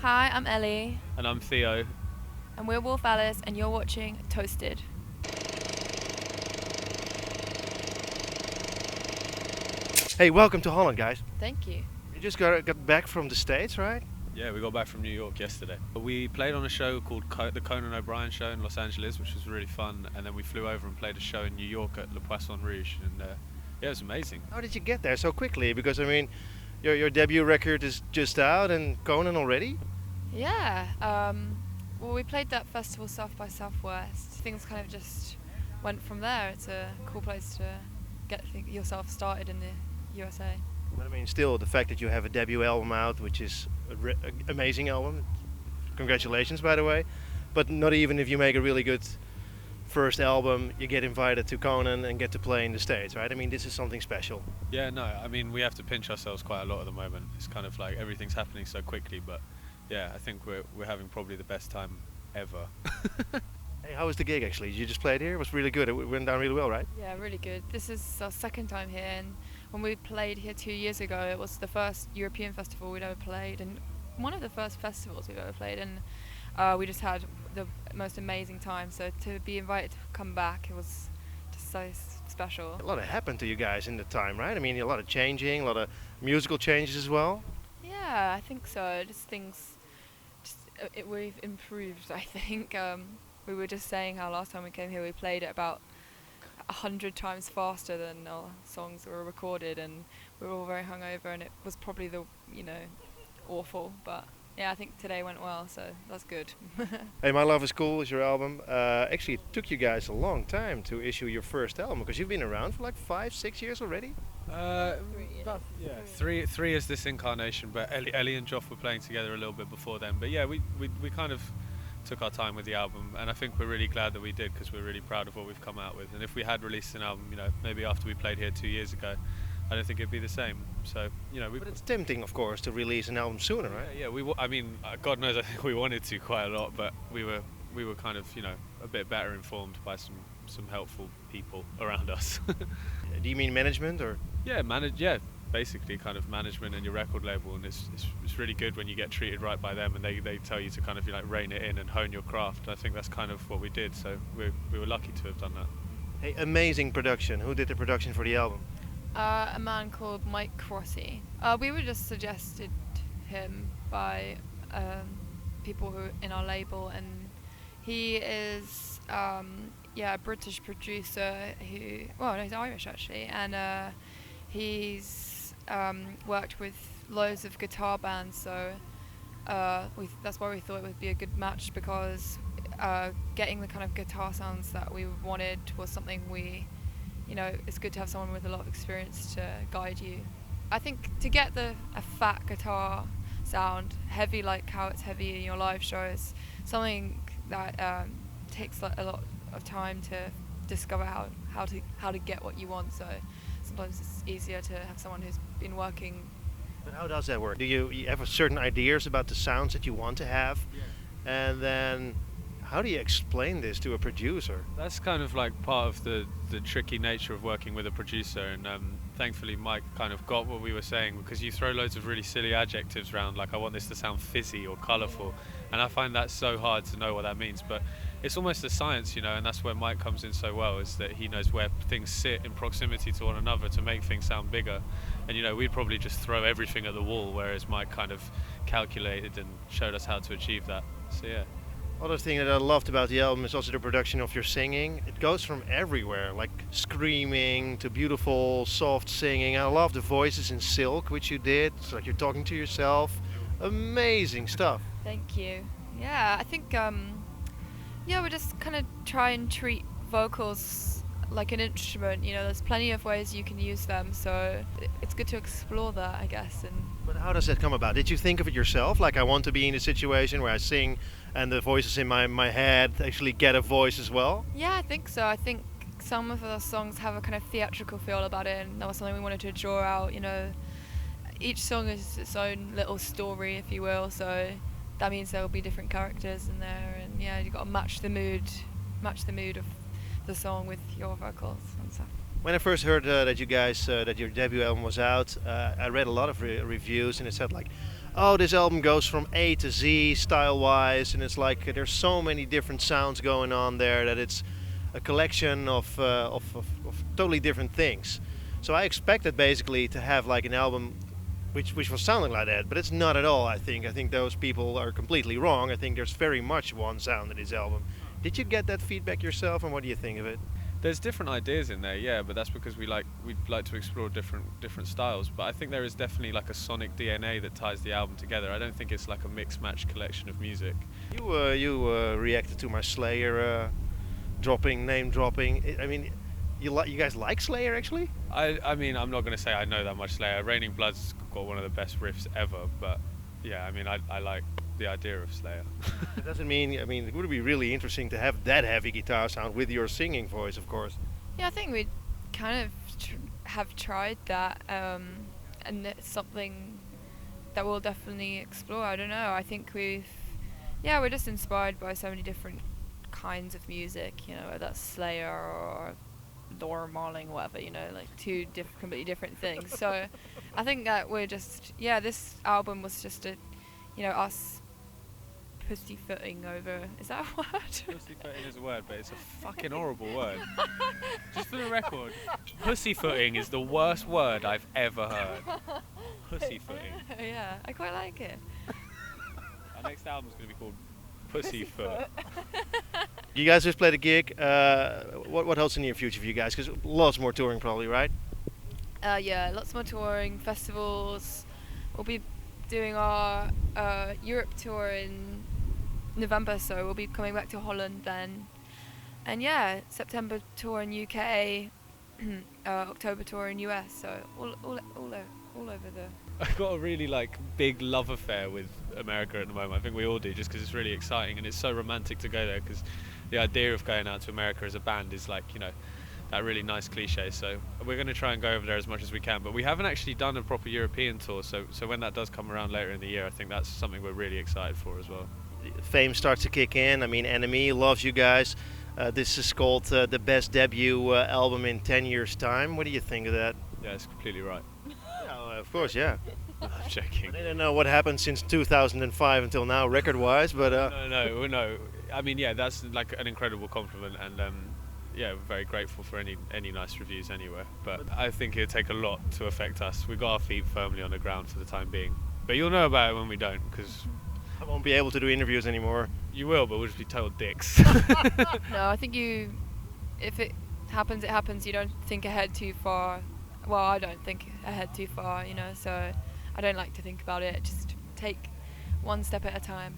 Hi, I'm Ellie, And I'm Theo. and we're Wolf Alice, and you're watching Toasted. Hey, welcome to Holland, guys. Thank you. You just got back from the States, right? Yeah, we got back from New York yesterday. We played on a show called the Conan O'Brien Show in Los Angeles, which was really fun. And then we flew over and played a show in New York at Le Poisson Rouge. And yeah, it was amazing. How did you get there so quickly? Because, I mean, your debut record is just out and Conan already? Yeah, well, we played that festival South by Southwest. Things kind of just went from there. It's a cool place to get yourself started in the USA. But, I mean, still, the fact that you have a debut album out, which is an amazing album. Congratulations, by the way. But not even if you make a really good first album, you get invited to Conan and get to play in the States, right? I mean, this is something special. Yeah, no, I mean, we have to pinch ourselves quite a lot at the moment. It's kind of like everything's happening so quickly. But yeah, I think we're having probably the best time ever. Hey, how was the gig, actually? You just played here? It was really good. It went down really well, right? Yeah, really good. This is our second time here, and when we played here 2 years ago, it was the first European festival we'd ever played, and one of the first festivals we've ever played, and we just had the most amazing time. So to be invited to come back, it was just so special. A lot happened to you guys in the time, right? I mean, a lot of changing, a lot of musical changes as well. Yeah, I think so. We've improved, I think. We were just saying how last time we came here we played it about 100 times faster than our songs were recorded, and we were all very hungover, and it was probably awful, but yeah, I think today went well, so that's good. Hey, My Love Is Cool is your album. Actually, it took you guys a long time to issue your first album, because you've been around for like 5-6 years already. Three is this incarnation, but Ellie and Joff were playing together a little bit before then. But yeah, we kind of took our time with the album, and I think we're really glad that we did, because we're really proud of what we've come out with. And if we had released an album, maybe after we played here 2 years ago, I don't think it'd be the same. So But it's tempting, of course, to release an album sooner, right? Yeah, I mean, God knows, I think we wanted to quite a lot, but we were kind of a bit better informed by some helpful people around us. Do you mean management or? Yeah, basically kind of management and your record label, and it's really good when you get treated right by them, and they tell you to kind of rein it in and hone your craft. I think that's kind of what we did, so we were lucky to have done that. Hey, amazing production. Who did the production for the album? A man called Mike Crossie. We were just suggested him by people who in our label, and he is a British producer he's Irish actually, and he's worked with loads of guitar bands, so that's why we thought it would be a good match, because getting the kind of guitar sounds that we wanted was something it's good to have someone with a lot of experience to guide you. I think to get a fat guitar sound, heavy like how it's heavy in your live shows, something that takes a lot of time to discover how to get what you want. So sometimes it's easier to have someone who's been working. But how does that work? Do you have certain ideas about the sounds that you want to have? Yeah. And then how do you explain this to a producer? That's kind of like part of the tricky nature of working with a producer, and thankfully Mike kind of got what we were saying, because you throw loads of really silly adjectives around, like I want this to sound fizzy or colourful, and I find that so hard to know what that means, but it's almost a science, and that's where Mike comes in so well, is that he knows where things sit in proximity to one another to make things sound bigger. And we'd probably just throw everything at the wall, whereas Mike kind of calculated and showed us how to achieve that. So yeah. Other thing that I loved about the album is also the production of your singing. It goes from everywhere, like screaming to beautiful, soft singing. I love the voices in Silk, which you did. It's like you're talking to yourself. Amazing stuff. Thank you. Yeah, I think we just kind of try and treat vocals like an instrument. There's plenty of ways you can use them, so it's good to explore that, I guess. But how does that come about? Did you think of it yourself? Like, I want to be in a situation where I sing and the voices in my head actually get a voice as well? Yeah, I think so. I think some of the songs have a kind of theatrical feel about it, and that was something we wanted to draw out. Each song is its own little story, if you will, so that means there will be different characters in there, and yeah, you've got to match the mood of the song with your vocals and stuff. When I first heard that you guys that your debut album was out, I read a lot of reviews, and it said like, oh, this album goes from A to Z style-wise, and it's like there's so many different sounds going on there that it's a collection of totally different things. So I expected basically to have like an album which was sounding like that, but it's not at all. I think those people are completely wrong. I think there's very much one sound in this album. Did you get that feedback yourself, and what do you think of it? There's different ideas in there, yeah, but that's because we'd like to explore different styles. But I think there is definitely like a sonic DNA that ties the album together. I don't think it's like a mix match collection of music. You reacted to my Slayer name dropping. I mean, you guys like Slayer actually? I mean, I'm not going to say I know that much Slayer. Raining Blood's got one of the best riffs ever, but yeah, I mean, I like the idea of Slayer. That doesn't mean, I mean, it would be really interesting to have that heavy guitar sound with your singing voice, of course. Yeah, I think we kind of have tried that, and it's something that we'll definitely explore. I don't know. I think we're just inspired by so many different kinds of music, you know, whether that's Slayer or Laura Marling, whatever, you know, like two completely different things. So I think that we're just, this album was just us pussyfooting over. Is that a word? Pussyfooting is a word, but it's a fucking horrible word. Just for the record, pussyfooting is the worst word I've ever heard. Pussyfooting. Yeah, I quite like it. Our next album's going to be called PussyFoot. You guys just played a gig. What holds in the near future for you guys? Because lots more touring probably, right? Yeah, lots more touring, festivals. We'll be doing our Europe tour in November, so we'll be coming back to Holland then. And yeah, September tour in UK, October tour in US, so all over the... I've got a really big love affair with America at the moment. I think we all do, just because it's really exciting and it's so romantic to go there, because the idea of going out to America as a band is that really nice cliche. So we're going to try and go over there as much as we can, but we haven't actually done a proper European tour, so when that does come around later in the year, I think that's something we're really excited for as well. Fame starts to kick in. I mean, Enemy loves you guys. This is called the best debut album in 10 years time. What do you think of that? Yeah, it's completely right. Yeah, of course, yeah. I'm joking. I don't know what happened since 2005 until now, record-wise, but... No. I mean, yeah, that's like an incredible compliment, and we're very grateful for any nice reviews anywhere. But I think it'd take a lot to affect us. We've got our feet firmly on the ground for the time being. But you'll know about it when we don't, because... I won't be able to do interviews anymore. You will, but we'll just be total dicks. No, I think if it happens, it happens. You don't think ahead too far. Well, I don't think ahead too far, you know, so I don't like to think about it. Just take one step at a time.